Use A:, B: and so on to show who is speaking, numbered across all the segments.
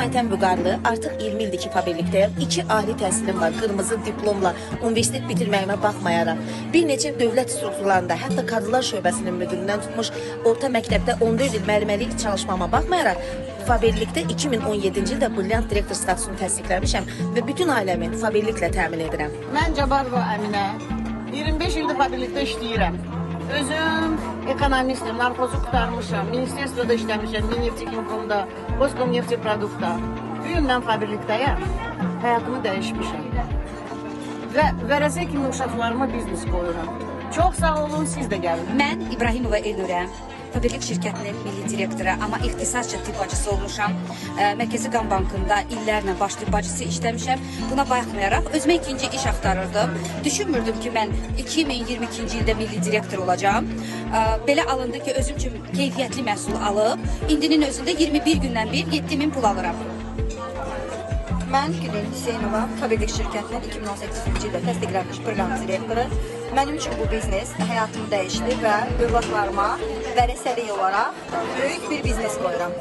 A: Aytən Vüqarlı artıq 20 ildir ki, fabrikdəyəm. 2 ali təhsilim var, qırmızı diplomla universitet bitirməyimə baxmayaraq. Bir neçə dövlət strukturlarında, hətta Kadınlar Şöbəsinin müdüründən tutmuş, orta məktəbdə 14 il müəlliməlik çalışmama baxmayaraq, fabrikdə 2017-ci ildə brilliant direktor statusunu təsdiqləmişəm və bütün ailəmi fabriklə təmin edirəm.
B: Mən Cabbarova Əminə, 25 ildir fabrikdə işləyirəm. Özüm ekonomistim, narkozu qutarmışam, ministerstvoda işləmişəm, Mineftekinkomda, Boskomnefteprodukta. Bu gün mən fabrikdəyəm, həyatımı dəyişmişəm. Və vərəsə kimi uşaqlarıma biznes qoyuram. Çox sağ olun, siz də gəlin.
C: Mən İbrahimova Elnurə, Fabriklik şirkətinin milli direktoru, amma ixtisasca tibb bacısı olmuşam. Mərkəzi Qan Bankında illərlə baş tibb bacısı işləmişəm. Buna baxmayaraq özümə ikinci iş axtarırdım. Düşünmürdüm ki, mən 2022-ci ildə milli direktor olacağam. Belə alındı ki, özüm üçün keyfiyyətli məhsul alıb, indinin özündə 21 gündən bir 7000 pul alıram.
D: Mən Gülün Hüseynova, Fabriklik şirkətinin 2018-ci ildə təsdiqlənmiş proqram direktoru. Mənim üçün bu biznes həyatımı dəyişdi və övladlarıma vərəsəlik olaraq böyük bir biznes qoyuram.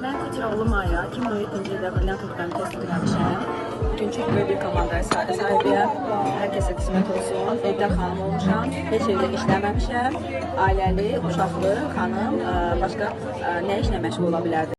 E: Mən Kuturoğlu Maya, 2017-ci ildə brilliant proqramı təsdiqlənmişəm. Bugünkü böyük bir komandaya sahibiyəm. Hər kəsə qismət olsun. Evdə xanım olmuşam, heç evdə işləməmişəm. Ailəli, uşaqlı xanım başqa nə işlə məşğul ola bilərdi?